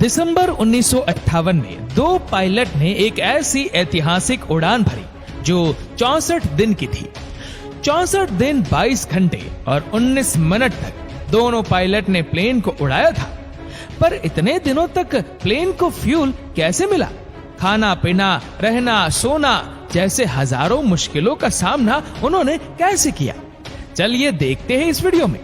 दिसंबर 1958 में दो पायलट ने एक ऐसी ऐतिहासिक उड़ान भरी जो 64 दिन की थी। 64 दिन 22 घंटे और 19 मिनट तक दोनों पायलट ने प्लेन को उड़ाया था। पर इतने दिनों तक प्लेन को फ्यूल कैसे मिला? खाना पीना, रहना, सोना जैसे हजारों मुश्किलों का सामना उन्होंने कैसे किया? चलिए देखते हैं इस वीडियो में।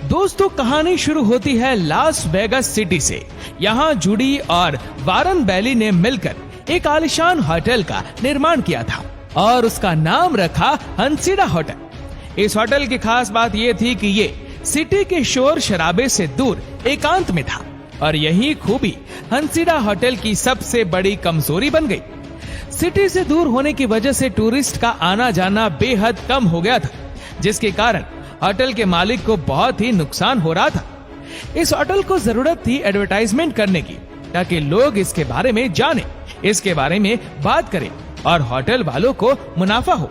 दोस्तों, कहानी शुरू होती है लास वेगास सिटी से। यहाँ जूडी और वारन बैली ने मिलकर एक आलीशान होटल का निर्माण किया था और उसका नाम रखा हंसिडा होटल। इस होटल की खास बात यह थी कि ये सिटी के शोर शराबे से दूर एकांत में था और यही खूबी हंसिडा होटल की सबसे बड़ी कमजोरी बन गई। सिटी से दूर होने की वजह से टूरिस्ट का आना जाना बेहद कम हो गया था, जिसके कारण होटल के मालिक को बहुत ही नुकसान हो रहा था। इस होटल को जरूरत थी एडवर्टाइजमेंट करने की, ताकि लोग इसके बारे में जाने, इसके बारे में बात करें और होटल वालों को मुनाफा हो।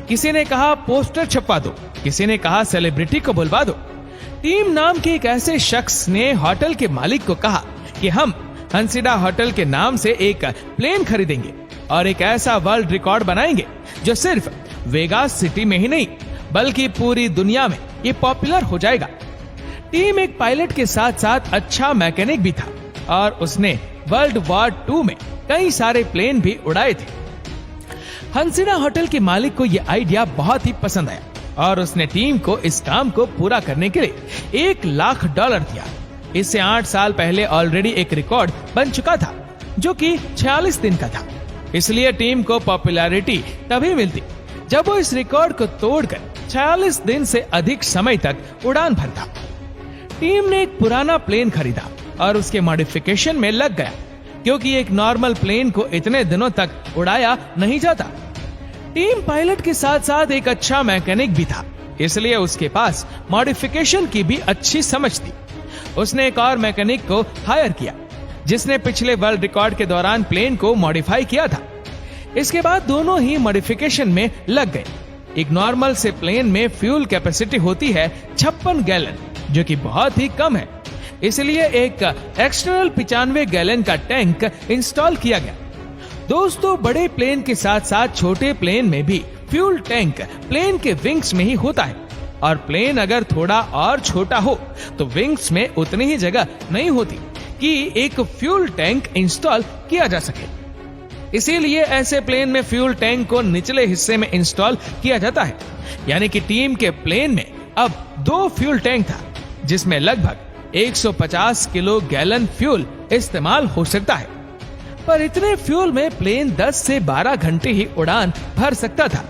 किसी ने कहा पोस्टर छपवा दो, किसी ने कहा सेलिब्रिटी को बुलवा दो। टीम नाम के एक ऐसे शख्स ने होटल के मालिक को कहा कि हम हंसिडा होटल के नाम से एक प्लेन खरीदेंगे और एक ऐसा वर्ल्ड रिकॉर्ड बनाएंगे जो सिर्फ वेगास सिटी में ही नहीं बल्कि पूरी दुनिया में ये पॉपुलर हो जाएगा। टीम एक पायलट के साथ साथ अच्छा मैकेनिक भी था और उसने वर्ल्ड वॉर 2 में कई सारे प्लेन भी उड़ाए थे। हंसिडा होटल के मालिक को यह आइडिया बहुत ही पसंद आया और उसने टीम को इस काम को पूरा करने के लिए $1 लाख दिया। इससे 8 साल पहले ऑलरेडी एक रिकॉर्ड बन चुका था जो कि 46 दिन का था। इसलिए टीम को पॉपुलैरिटी तभी मिलती जब वो इस रिकॉर्ड को तोड़कर 46 दिन से अधिक समय तक उड़ान भरता। टीम ने एक पुराना प्लेन खरीदा और उसके मॉडिफिकेशन में लग गया, क्योंकि एक नॉर्मल प्लेन को इतने दिनों तक उड़ाया नहीं जाता। टीम पायलट के साथ साथ एक अच्छा मैकेनिक भी था, इसलिए उसके पास मॉडिफिकेशन की भी अच्छी समझ थी। उसने एक और मैकेनिक को हायर किया जिसने पिछले वर्ल्ड रिकॉर्ड के दौरान प्लेन को मॉडिफाई किया था। इसके बाद दोनों ही मॉडिफिकेशन में लग गए। एक नॉर्मल से प्लेन में फ्यूल कैपेसिटी होती है 56 गैलन, जो कि बहुत ही कम है। इसलिए एक एक्सटर्नल 95 गैलन का टैंक इंस्टॉल किया गया। दोस्तों, बड़े प्लेन के साथ साथ छोटे प्लेन में भी फ्यूल टैंक प्लेन के विंग्स में ही होता है और प्लेन अगर थोड़ा और छोटा हो तो विंग्स में उतनी ही जगह नहीं होती कि एक फ्यूल टैंक इंस्टॉल किया जा सके। इसीलिए ऐसे प्लेन में फ्यूल टैंक को निचले हिस्से में इंस्टॉल किया जाता है। यानी कि टीम के प्लेन में अब 2 फ्यूल टैंक था जिसमें लगभग 150 किलो गैलन फ्यूल इस्तेमाल हो सकता है। पर इतने फ्यूल में प्लेन 10 से 12 घंटे ही उड़ान भर सकता था।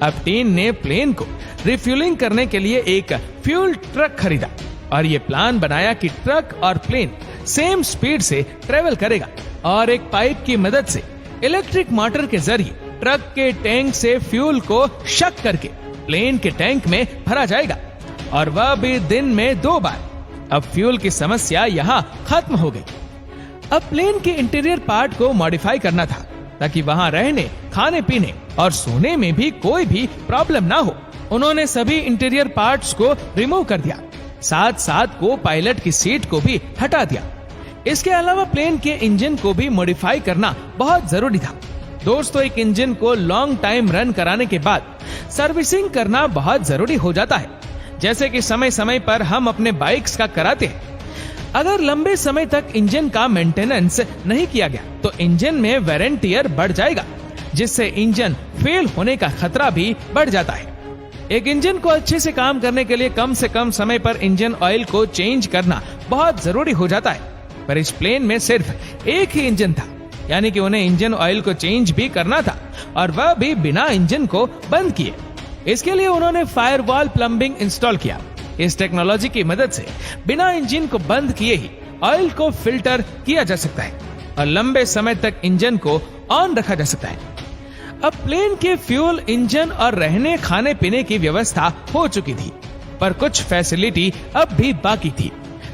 अब टीम ने प्लेन को रिफ्यूलिंग करने के लिए एक फ्यूल ट्रक खरीदा और ये प्लान बनाया कि ट्रक और प्लेन सेम स्पीड से ट्रेवल करेगा और एक पाइप की मदद से इलेक्ट्रिक मोटर के जरिए ट्रक के टैंक से फ्यूल को शक करके प्लेन के टैंक में भरा जाएगा और वह भी दिन में 2 बार। अब फ्यूल की समस्या यहाँ खत्म हो गई। अब प्लेन के इंटीरियर पार्ट को मॉडिफाई करना था ताकि वहाँ रहने, खाने पीने और सोने में भी कोई भी प्रॉब्लम ना हो। उन्होंने सभी इंटीरियर पार्ट्स को रिमूव कर दिया, साथ साथ को पायलट की सीट को भी हटा दिया। इसके अलावा प्लेन के इंजन को भी मॉडिफाई करना बहुत जरूरी था। दोस्तों, एक इंजन को लॉन्ग टाइम रन कराने के बाद सर्विसिंग करना बहुत जरूरी हो जाता है, जैसे कि समय समय पर हम अपने बाइक्स का कराते हैं। अगर लंबे समय तक इंजन का मेंटेनेंस नहीं किया गया तो इंजन में वेयर एंड टियर बढ़ जाएगा, जिससे इंजन फेल होने का खतरा भी बढ़ जाता है। एक इंजन को अच्छे से काम करने के लिए कम से कम समय पर इंजन ऑयल को चेंज करना बहुत जरूरी हो जाता है। पर इस प्लेन में सिर्फ एक ही इंजन था, यानी कि उन्हें इंजन ऑयल को चेंज भी करना था और वह भी बिना इंजन को बंद किए। इसके लिए उन्होंने फायरवॉल प्लम्बिंग इंस्टॉल किया। इस टेक्नोलॉजी की मदद से बिना इंजन को बंद किए ही ऑयल को फिल्टर किया जा सकता है और लंबे समय तक इंजन को ऑन रखा जा सकता है। अब प्लेन के फ्यूल, इंजन और रहने खाने पीने की व्यवस्था हो चुकी थी, पर कुछ फैसिलिटी अब भी बाकी थी,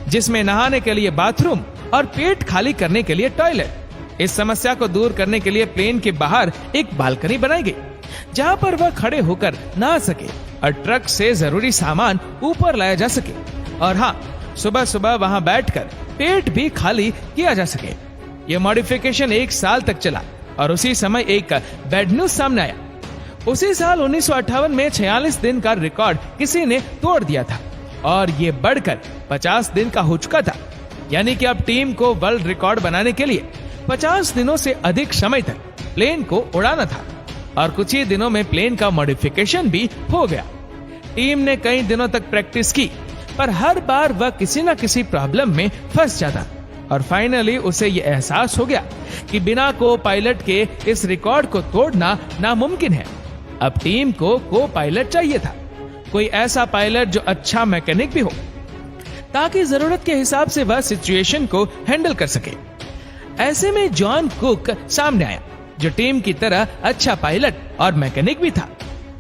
जिसमें नहाने के लिए बाथरूम और पेट खाली करने के लिए टॉयलेट। इस समस्या को दूर करने के लिए प्लेन के बाहर एक बालकनी बनाई गई, जहां पर वह खड़े होकर नहा सके और ट्रक से जरूरी सामान ऊपर लाया जा सके। और हाँ, सुबह सुबह वहां बैठकर पेट भी खाली किया जा सके। यह मॉडिफिकेशन 1 साल तक चला और उसी समय एक बैड न्यूज सामने आया। उसी साल 1958 में 46 दिन का रिकॉर्ड किसी ने तोड़ दिया था और ये बढ़कर 50 दिन का हो चुका था। यानी कि अब टीम को वर्ल्ड रिकॉर्ड बनाने के लिए 50 दिनों से अधिक समय तक प्लेन को उड़ाना था और कुछ ही दिनों में प्लेन का मॉडिफिकेशन भी हो गया। टीम ने कई दिनों तक प्रैक्टिस की, पर हर बार वह किसी न किसी प्रॉब्लम में फंस जाता और फाइनली उसे यह एहसास हो गया कि बिना को पायलट के इस रिकॉर्ड को तोड़ना नामुमकिन है। अब टीम को पायलट चाहिए था, कोई ऐसा पायलट जो अच्छा मैकेनिक भी हो, ताकि जरूरत के हिसाब से वह सिचुएशन को हैंडल कर सके। ऐसे में जॉन कुक सामने आया, जो टीम की तरह अच्छा पायलट और मैकेनिक भी था।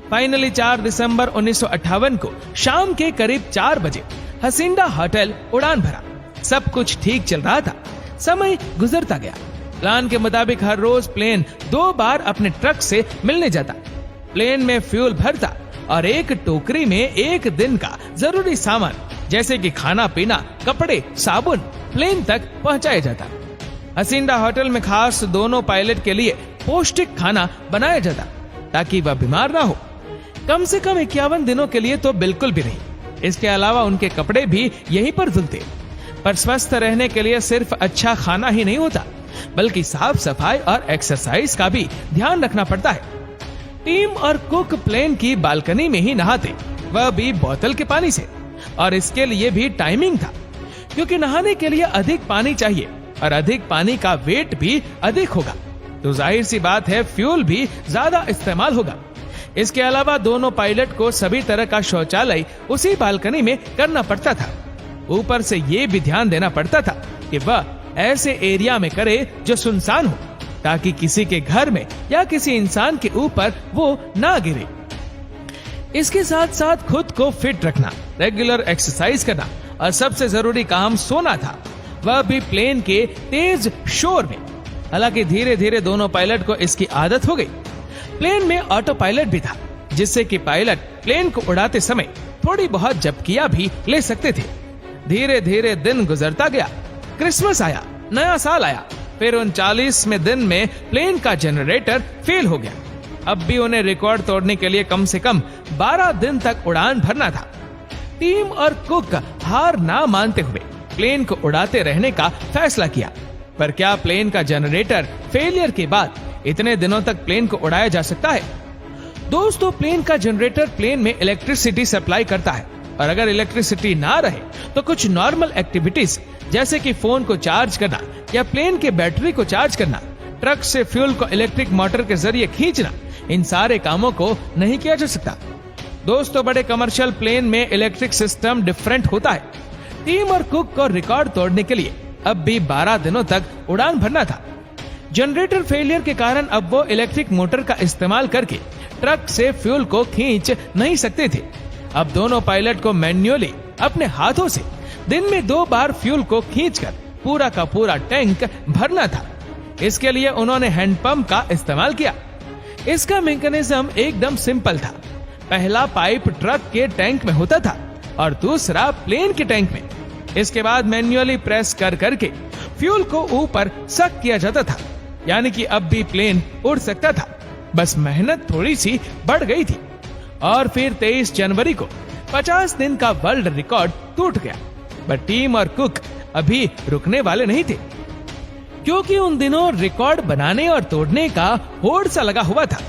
फाइनली 4 दिसंबर 1958 को शाम के करीब 4 बजे हसींडा होटल उड़ान भरा। सब कुछ ठीक चल रहा था, समय गुजरता गया। प्लान के मुताबिक हर रोज प्लेन 2 बार अपने ट्रक से मिलने जाता, प्लेन में फ्यूल भरता और एक टोकरी में एक दिन का जरूरी सामान जैसे कि खाना पीना, कपड़े, साबुन प्लेन तक पहुंचाया जाता। हसींडा होटल में खास दोनों पायलट के लिए पौष्टिक खाना बनाया जाता ताकि वह बीमार ना हो। कम से कम 51 दिनों के लिए तो बिल्कुल भी नहीं। इसके अलावा उनके कपड़े भी यहीं पर धुलते। पर स्वस्थ रहने के लिए सिर्फ अच्छा खाना ही नहीं होता, बल्कि साफ सफाई और एक्सरसाइज का भी ध्यान रखना पड़ता है। टीम और कुक प्लेन की बालकनी में ही नहाते, वह भी बोतल के पानी से, और इसके लिए भी टाइमिंग था, क्योंकि नहाने के लिए अधिक पानी चाहिए और अधिक पानी का वेट भी अधिक होगा, तो जाहिर सी बात है फ्यूल भी ज्यादा इस्तेमाल होगा। इसके अलावा दोनों पायलट को सभी तरह का शौचालय उसी बालकनी में करना पड़ता था। ऊपर से ये भी ध्यान देना पड़ता था कि वह ऐसे एरिया में करे जो सुनसान हो, ताकि किसी के घर में या किसी इंसान के ऊपर वो ना गिरे। इसके साथ साथ खुद को फिट रखना, रेगुलर एक्सरसाइज करना और सबसे जरूरी काम सोना था, वह भी प्लेन के तेज शोर में। हालांकि धीरे धीरे दोनों पायलट को इसकी आदत हो गई। प्लेन में ऑटो पायलट भी था, जिससे कि पायलट प्लेन को उड़ाते समय थोड़ी बहुत झपकियां भी ले सकते थे। धीरे धीरे दिन गुजरता गया, क्रिसमस आया, नया साल आया, फिर 39वें दिन में प्लेन का जनरेटर फेल हो गया। अब भी उन्हें रिकॉर्ड तोड़ने के लिए कम से कम 12 दिन तक उड़ान भरना था। टीम और कुक हार ना मानते हुए प्लेन को उड़ाते रहने का फैसला किया। पर क्या प्लेन का जनरेटर फेलियर के बाद इतने दिनों तक प्लेन को उड़ाया जा सकता है? दोस्तों, प्लेन का जनरेटर प्लेन में इलेक्ट्रिसिटी सप्लाई करता है, और अगर इलेक्ट्रिसिटी ना रहे तो कुछ नॉर्मल एक्टिविटीज जैसे कि फोन को चार्ज करना या प्लेन के बैटरी को चार्ज करना, ट्रक से फ्यूल को इलेक्ट्रिक मोटर के जरिए खींचना, इन सारे कामों को नहीं किया जा सकता। दोस्तों, बड़े कमर्शियल प्लेन में इलेक्ट्रिक सिस्टम डिफरेंट होता है। टीम और कुक को रिकॉर्ड तोड़ने के लिए अब भी 12 दिनों तक उड़ान भरना था। जनरेटर फेलियर के कारण अब वो इलेक्ट्रिक मोटर का इस्तेमाल करके ट्रक से फ्यूल को खींच नहीं सकते थे। अब दोनों पायलट को मैन्युअली अपने हाथों से दिन में 2 बार फ्यूल को खींचकर पूरा का पूरा टैंक भरना था। इसके लिए उन्होंने हैंडपंप का इस्तेमाल किया। इसका मैकेनिज्म एकदम सिंपल था। पहला पाइप ट्रक के टैंक में होता था और दूसरा प्लेन के टैंक में। इसके बाद मैन्युअली प्रेस कर करके फ्यूल को ऊपर सक किया जाता था, यानी कि अब भी प्लेन उड़ सकता था। बस मेहनत थोड़ी सी बढ़ गई थी। और फिर 23 जनवरी को 50 दिन का वर्ल्ड रिकॉर्ड टूट गया। पर टीम और कुक अभी रुकने वाले नहीं थे, क्योंकि उन दिनों रिकॉर्ड बनाने और तोड़ने का होड़ सा लगा हुआ था।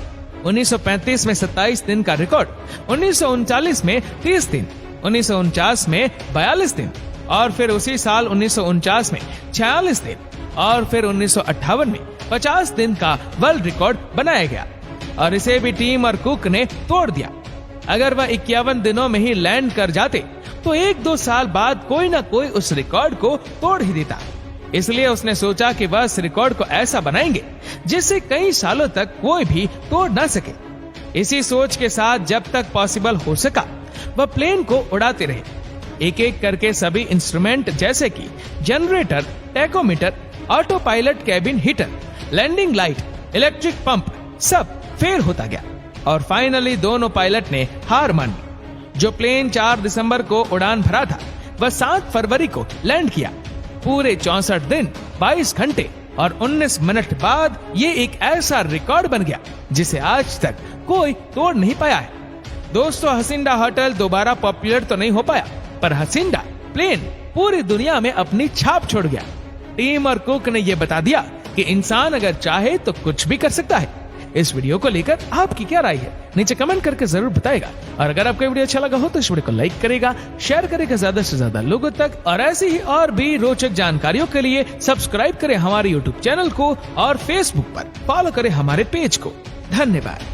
1935 में 27 दिन का रिकॉर्ड, 1939 में 30 दिन, 1949 में 42 दिन, और फिर उसी साल 1949 में 46 दिन, और फिर 1958 में 50 दिन का वर्ल्ड रिकॉर्ड बनाया गया, और इसे भी टीम और कुक ने तोड़ दिया। अगर वह 51 दिनों में ही लैंड कर जाते तो 1-2 साल बाद कोई ना कोई उस रिकॉर्ड को तोड़ ही देता। इसलिए उसने सोचा कि वह इस रिकॉर्ड को ऐसा बनाएंगे जिससे कई सालों तक कोई भी तोड़ ना सके। इसी सोच के साथ जब तक पॉसिबल हो सका वह प्लेन को उड़ाते रहे। एक एक करके सभी इंस्ट्रूमेंट जैसे कि generator, tachometer, auto pilot, cabin heater, landing light, electric pump सब फेल होता गया, और फाइनली दोनों पायलट ने हार मानी। जो प्लेन 4 दिसंबर को उड़ान भरा था वह 7 फरवरी को लैंड किया। पूरे 64 दिन 22 घंटे और 19 मिनट बाद ये एक ऐसा रिकॉर्ड बन गया जिसे आज तक कोई तोड़ नहीं पाया है। दोस्तों, हसींडा होटल दोबारा पॉपुलर तो नहीं हो पाया, पर हसींडा प्लेन पूरी दुनिया में अपनी छाप छोड़ गया। टिम और कुक ने यह बता दिया कि इंसान अगर चाहे तो कुछ भी कर सकता है। इस वीडियो को लेकर आपकी क्या राय है, नीचे कमेंट करके जरूर बताएगा। और अगर आपको वीडियो अच्छा लगा हो तो इस वीडियो को लाइक करेगा, शेयर करेगा ज्यादा से ज्यादा लोगों तक, और ऐसी ही और भी रोचक जानकारियों के लिए सब्सक्राइब करें हमारे YouTube चैनल को और Facebook पर फॉलो करें हमारे पेज को। धन्यवाद।